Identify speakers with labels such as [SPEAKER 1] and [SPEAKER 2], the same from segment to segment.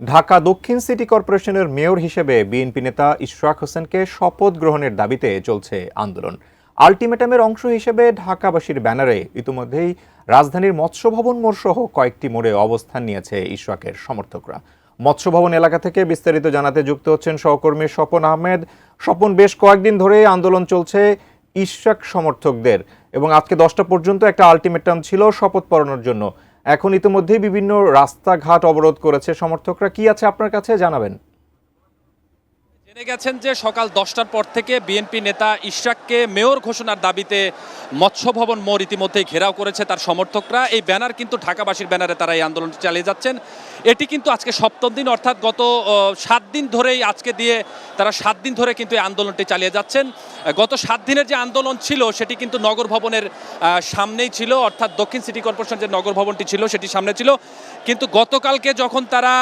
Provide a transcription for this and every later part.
[SPEAKER 1] ঢাকা দক্ষিণ সিটি কর্পোরেশনের মেয়র হিসেবে বিএনপি নেতা ইশরাক হোসেনকে শপথ গ্রহণের দাবিতে চলছে আন্দোলন। আলটিমেটামের অংশ হিসেবে ঢাকাবাসীর ব্যানারে ইতিমধ্যেই রাজধানীর মৎস্য ভবন মোড় সহ কয়েকটি মোড়ে অবস্থান নিয়েছে ইশরাকের সমর্থকরা। মৎস্য ভবন এলাকা থেকে বিস্তারিত জানাতে যুক্ত হচ্ছেন সহকর্মী স্বপন আহমেদ। স্বপন, বেশ কয়েকদিন ধরে আন্দোলন চলছে ইশরাক সমর্থকদের এবং আজকে 10টা পর্যন্ত একটা আলটিমেটাম ছিল শপথ পড়ানোর জন্য। এখন ইতিমধ্যেই বিভিন্ন রাস্তাঘাট অবরোধ করেছে সমর্থকরা। কি আছে আপনার কাছে জানাবেন?
[SPEAKER 2] জেনে গেছেন যে সকাল 10টার পর থেকে বিএনপি নেতা ইশরাককে মেয়র ঘোষণার দাবিতে মৎস্য ভবন মোড় ইতিমধ্যেই ঘেরাও করেছে তার সমর্থকরা। এই ব্যানার কিন্তু ঢাকাবাসীর ব্যানারে তারা এই আন্দোলন চালিয়ে যাচ্ছেন। এটি কিন্তু আজকে 7ম দিন, অর্থাৎ গত 7 দিন ধরেই আজকে দিয়ে তারা 7 দিন ধরে কিন্তু এই আন্দোলনটি চালিয়ে যাচ্ছেন। গত 7 দিনের যে আন্দোলন ছিল সেটি কিন্তু নগর ভবনের সামনেই ছিল, অর্থাৎ দক্ষিণ সিটি কর্পোরেশন যে নগর ভবনটি ছিল সেটি সামনে ছিল। কিন্তু গতকালকে যখন তারা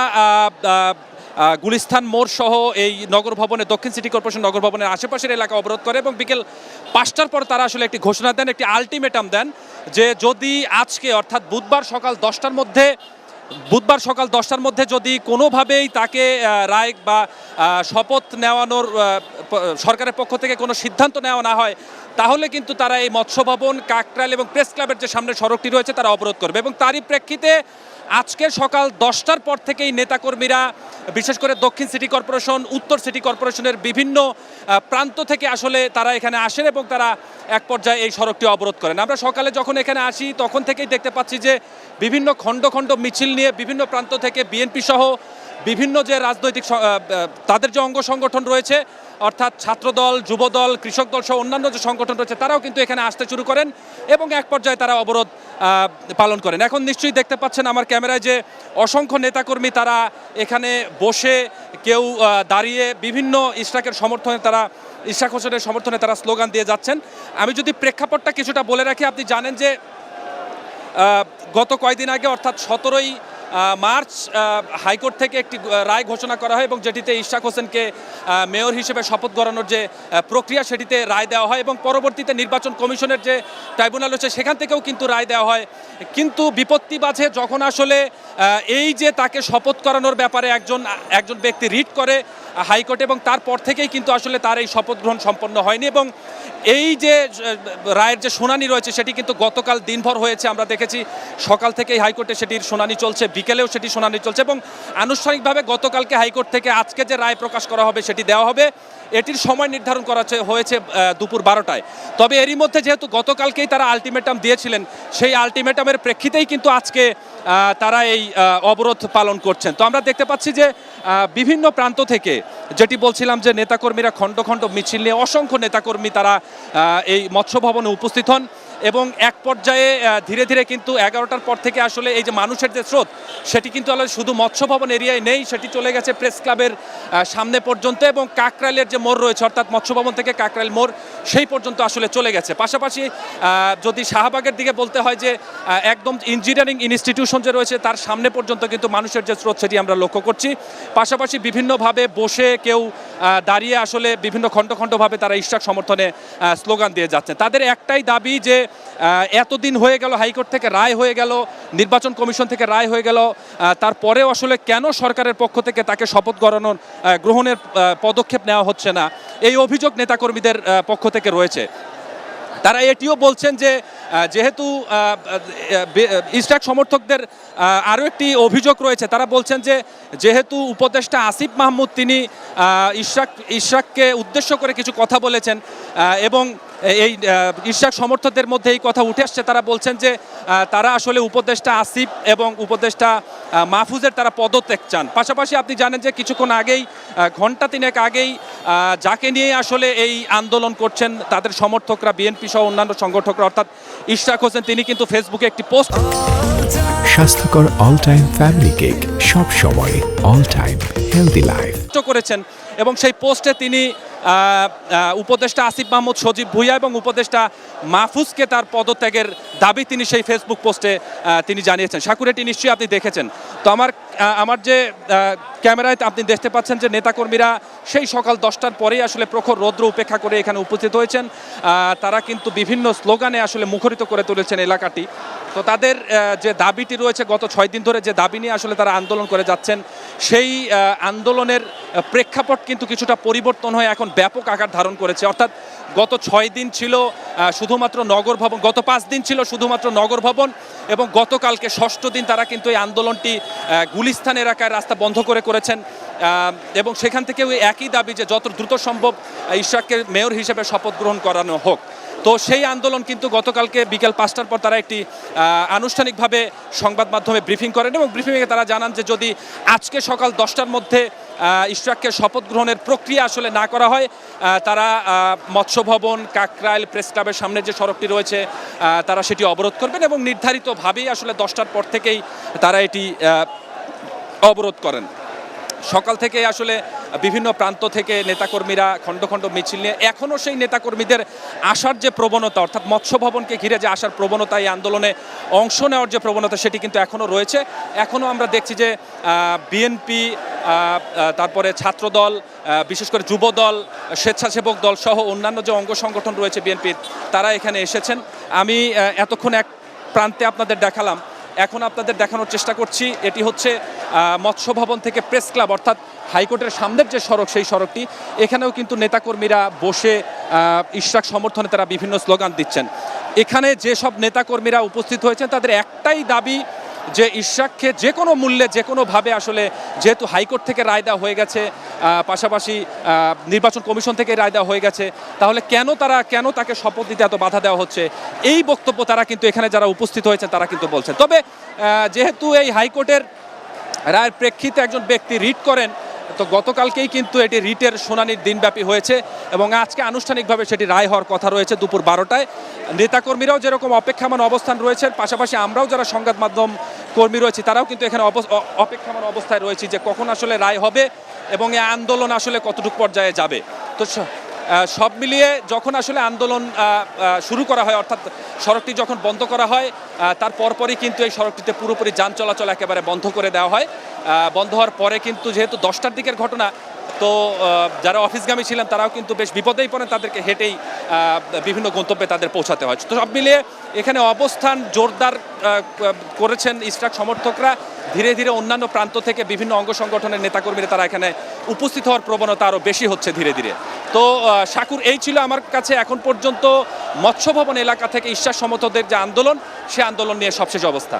[SPEAKER 2] গুলিস্তান মোড় সহ এই নগর ভবনে দক্ষিণ সিটি কর্পোরেশন নগর ভবনের আশেপাশের এলাকা অবরোধ করে এবং বিকেল 5টার পর তারা আসলে একটি ঘোষণা দেন, একটি আলটিমেটাম দেন যে যদি আজকে অর্থাৎ বুধবার সকাল 10টার মধ্যে যদি কোনোভাবেই তাকে রায় বা শপথ নেওয়ানোর সরকারের পক্ষ থেকে কোনো সিদ্ধান্ত নেওয়া না হয়, তাহলে কিন্তু তারা এই মৎস্য ভবন, কাকরাইল এবং প্রেস ক্লাবের যে সামনে সড়কটি রয়েছে তারা অবরোধ করবে। এবং তারই প্রেক্ষিতে আজকে সকাল 10টার পর থেকেই নেতাকর্মীরা, বিশেষ করে দক্ষিণ সিটি কর্পোরেশন, উত্তর সিটি কর্পোরেশনের বিভিন্ন প্রান্ত থেকে আসলে তারা এখানে আসেন এবং তারা এক পর্যায়ে এই সড়কটি অবরোধ করেন। আমরা সকালে যখন এখানে আসি তখন থেকেই দেখতে পাচ্ছি যে বিভিন্ন খণ্ড খণ্ড মিছিল নিয়ে বিভিন্ন প্রান্ত থেকে বিএনপি সহ বিভিন্ন যে রাজনৈতিক তাদের যে অঙ্গ সংগঠন রয়েছে, অর্থাৎ ছাত্রদল, যুবদল, কৃষক দল সহ অন্যান্য যে সংগঠন রয়েছে তারাও কিন্তু এখানে আসতে শুরু করেন এবং এক পর্যায়ে তারা অবরোধ পালন করেন। এখন নিশ্চয়ই দেখতে পাচ্ছেন আমার ক্যামেরায় যে অসংখ্য নেতাকর্মী তারা এখানে বসে, কেউ দাঁড়িয়ে বিভিন্ন ইশরাকের সমর্থনে তারা ইশরাক হোসেনের সমর্থনে তারা স্লোগান দিয়ে যাচ্ছেন। আমি যদি প্রেক্ষাপটটা কিছুটা বলে রাখি, আপনি জানেন যে গত কয়েকদিন আগে অর্থাৎ 17ই মার্চ হাইকোর্ট থেকে একটি রায় ঘোষণা করা হয় এবং যেটিতে ইশরাক হোসেনকে মেয়র হিসেবে শপথ করানোর যে প্রক্রিয়া সেটিতে রায় দেওয়া হয় এবং পরবর্তীতে নির্বাচন কমিশনের যে ট্রাইব্যুনাল রয়েছে সেখান থেকেও কিন্তু রায় দেওয়া হয়। কিন্তু বিপত্তি বাজে যখন আসলে এই যে তাকে শপথ করানোর ব্যাপারে একজন ব্যক্তি রিট করে হাইকোর্টে এবং তারপর থেকেই কিন্তু আসলে তার এই শপথ গ্রহণ সম্পন্ন হয়নি এবং এই যে রায়ের যে শুনানি রয়েছে সেটি কিন্তু গতকাল দিনভর হয়েছে। আমরা দেখেছি সকাল থেকেই হাইকোর্টে সেটির শুনানি চলছে, বিকেলেও সেটি শুনানি চলছে এবং আনুষ্ঠানিকভাবে গতকালকে হাইকোর্ট থেকে আজকে যে রায় প্রকাশ করা হবে সেটি দেওয়া হবে। এটির সময় নির্ধারণ করা হয়েছে দুপুর 12টায়। তবে এরই মধ্যে যেহেতু গতকালকেই তারা আলটিমেটাম দিয়েছিলেন, সেই আলটিমেটামের প্রেক্ষিতেই কিন্তু আজকে তারা এই অবরোধ পালন করছেন। তো আমরা দেখতে পাচ্ছি যে বিভিন্ন প্রান্ত থেকে, যেটি বলছিলাম যে নেতাকর্মীরা খণ্ড খণ্ড মিছিল নিয়ে অসংখ্য নেতাকর্মী তারা এই মৎস্য ভবনে উপস্থিত হন এবং এক পর্যায়ে ধীরে ধীরে কিন্তু 11টার পর থেকে আসলে এই যে মানুষের যে স্রোত সেটি কিন্তু শুধু মৎস্য ভবন এরিয়ায় নেই, সেটি চলে গেছে প্রেস ক্লাবের সামনে পর্যন্ত এবং কাকরাইলের যে মোড় রয়েছে অর্থাৎ মৎস্য ভবন থেকে কাকরাইল মোড় সেই পর্যন্ত আসলে চলে গেছে। পাশাপাশি যদি শাহবাগের দিকে বলতে হয় যে একদম ইঞ্জিনিয়ারিং ইনস্টিটিউশন যে রয়েছে তার সামনে পর্যন্ত কিন্তু মানুষের যে স্রোত সেটি আমরা লক্ষ্য করছি। পাশাপাশি বিভিন্নভাবে বসে, কেউ দাঁড়িয়ে আসলে বিভিন্ন খণ্ড খণ্ডভাবে তারা ইশরাক সমর্থনে স্লোগান দিয়ে যাচ্ছেন। তাদের একটাই দাবি যে এতদিন হয়ে গেল, হাইকোর্ট থেকে রায় হয়ে গেল, নির্বাচন কমিশন থেকে রায় হয়ে গেল, তারপরেও আসলে কেন সরকারের পক্ষ থেকে তাকে শপথ গ্রহণের পদক্ষেপ নেওয়া হচ্ছে না, এই অভিযোগ নেতাকর্মীদের পক্ষ থেকে রয়েছে। তারা এটিও বলছেন যে যেহেতু ইশরাক সমর্থকদের আরও একটি অভিযোগ রয়েছে, তারা বলছেন যে যেহেতু উপদেষ্টা আসিফ মাহমুদ তিনি ইশরাককে উদ্দেশ্য করে কিছু কথা বলেছেন এবং এই ইশরাক সমর্থকদের মধ্যে এই কথা উঠে আসছে, তারা বলছেন যে তারা আসলে উপদেষ্টা আসিফ এবং উপদেষ্টা মাহফুজের তারা পদত্যাগ চান। পাশাপাশি আপনি জানেন যে কিছুক্ষণ আগেই, ঘণ্টা 3 আগেই যাকে নিয়ে আসলে এই আন্দোলন করছেন তাদের সমর্থকরা, বিএনপি সহ অন্যান্য সংগঠকরা অর্থাৎ ইশরাক হোসেন, তিনি কিন্তু ফেসবুকে একটি পোস্ট,
[SPEAKER 3] স্বাস্থ্যকর অল টাইম ফ্যামিলি কেক, সব সময় অল টাইম হেলদি লাইফ
[SPEAKER 2] করেছেন এবং সেই পোস্টে তিনি উপদেষ্টা আসিফ মাহমুদ, সজীব ভুইয়া এবং উপদেষ্টা মাহফুজকে তার পদত্যাগের দাবি তিনি সেই ফেসবুক পোস্টে তিনি জানিয়েছেন। সাকুর, এটি নিশ্চয়ই আপনি দেখেছেন। তো আমার আমার যে ক্যামেরায় আপনি দেখতে পাচ্ছেন যে নেতাকর্মীরা সেই সকাল 10টার পরেই আসলে প্রখর রৌদ্র উপেক্ষা করে এখানে উপস্থিত হয়েছেন। তারা কিন্তু বিভিন্ন স্লোগানে আসলে মুখরিত করে তুলেছেন এলাকাটি। তো তাদের যে দাবিটি রয়েছে গত 6 দিন ধরে যে দাবি নিয়ে আসলে তারা আন্দোলন করে যাচ্ছেন, সেই আন্দোলনের প্রেক্ষাপট কিন্তু কিছুটা পরিবর্তন হয়ে এখন ব্যাপক আকার ধারণ করেছে। অর্থাৎ গত 6 দিন ছিল শুধুমাত্র নগর ভবন, গত 5 দিন ছিল শুধুমাত্র নগর ভবন, এবং গতকালকে 6ষ্ঠ দিন তারা কিন্তু এই আন্দোলনটি গুলিস্তান এলাকায় রাস্তা বন্ধ করেছেন। এবং সেখান থেকে ওই একই দাবি যে যত দ্রুত সম্ভব ইশরাককে মেয়র হিসেবে শপথ গ্রহণ করানো হোক। তো সেই আন্দোলন কিন্তু গতকালকে বিকেল 5টার পর তারা একটি আনুষ্ঠানিকভাবে সংবাদ মাধ্যমে ব্রিফিং করেন, এবং ব্রিফিংয়ে তারা জানান যে যদি আজকে সকাল 10টার মধ্যে ইশরাককে শপথ গ্রহণের প্রক্রিয়া আসলে না করা হয়, তারা মৎস্য ভবন, কাকরাইল প্রেস ক্লাবের সামনে যে সড়কটি রয়েছে তারা সেটি অবরোধ করবেন, এবং নির্ধারিতভাবেই আসলে 10টার পর থেকেই তারা এটি অবরোধ করেন। সকাল থেকে আসলে বিভিন্ন প্রান্ত থেকে নেতাকর্মীরা খণ্ড খণ্ড মিছিল নিয়ে এখনও সেই নেতাকর্মীদের আসার যে প্রবণতা, অর্থাৎ মৎস্য ভবনকে ঘিরে যে আসার প্রবণতা, এই আন্দোলনে অংশ নেওয়ার যে প্রবণতা সেটি কিন্তু এখনও রয়েছে। এখনও আমরা দেখছি যে বিএনপি, তারপরে ছাত্রদল, বিশেষ করে যুবদল, স্বেচ্ছাসেবক দল সহ অন্যান্য যে অঙ্গ সংগঠন রয়েছে বিএনপির, তারা এখানে এসেছেন। আমি এতক্ষণ এক প্রান্তে আপনাদের দেখালাম, এখন আপনাদের দেখানোর চেষ্টা করছি। এটি হচ্ছে মৎস্য ভবন থেকে প্রেস ক্লাব, অর্থাৎ হাইকোর্টের সামনের যে সড়ক, সেই সড়কটি। এখানেও কিন্তু নেতাকর্মীরা বসে ইশরাক সমর্থনে তারা বিভিন্ন স্লোগান দিচ্ছেন। এখানে যেসব নেতাকর্মীরা উপস্থিত হয়েছেন তাদের একটাই দাবি যে ইশরাককে যে কোনো মূল্যে, যে কোনোভাবে আসলে, যেহেতু হাইকোর্ট থেকে রায় দেওয়া হয়ে গেছে, পাশাপাশি নির্বাচন কমিশন থেকে রায় দেওয়া হয়ে গেছে, তাহলে কেন তাকে শপথ দিতে এত বাধা দেওয়া হচ্ছে, এই বক্তব্য তারা কিন্তু এখানে যারা উপস্থিত হয়েছেন তারা কিন্তু বলছেন। তবে যেহেতু এই হাইকোর্টের রায়ের প্রেক্ষিতে একজন ব্যক্তি রিট করেন, তো গতকালকেই কিন্তু এটি রিটের শুনানির দিনব্যাপী হয়েছে, এবং আজকে আনুষ্ঠানিকভাবে সেটি রায় হওয়ার কথা রয়েছে দুপুর 12টায়। নেতাকর্মীরাও যেরকম অপেক্ষামান অবস্থান রয়েছেন, পাশাপাশি আমরাও যারা সংবাদ মাধ্যম কর্মী রয়েছি তারাও কিন্তু এখানে অপেক্ষামান অবস্থায় রয়েছি যে কখন আসলে রায় হবে এবং এই আন্দোলন আসলে কতটুকু পর্যায়ে যাবে। তো সব মিলিয়ে যখন আসলে আন্দোলন শুরু করা হয়, অর্থাৎ সড়কটি যখন বন্ধ করা হয়, তার পরপরই কিন্তু এই সড়কটিতে পুরোপুরি যান চলাচল একেবারে বন্ধ করে দেওয়া হয়। বন্ধ হওয়ার পরে কিন্তু যেহেতু 10টার দিকের ঘটনা, তো যারা অফিসগামী ছিলেন তারাও কিন্তু বেশ বিপদেই পড়েন, তাদেরকে হেঁটেই বিভিন্ন গন্তব্যে তাদের পৌঁছাতে হয়। তো সব মিলিয়ে এখানে অবস্থান জোরদার করেছেন ইশরাক সমর্থকরা। ধীরে ধীরে অন্যান্য প্রান্ত থেকে বিভিন্ন অঙ্গ সংগঠনের নেতাকর্মীরা তারা এখানে উপস্থিত হওয়ার প্রবণতা আরও বেশি হচ্ছে ধীরে ধীরে। তো শাকুর, এই ছিল আমার কাছে এখন পর্যন্ত মৎস্য ভবন এলাকা থেকে ইশরাক সমর্থকদের যে আন্দোলন, সে আন্দোলন নিয়ে সবশেষ অবস্থা।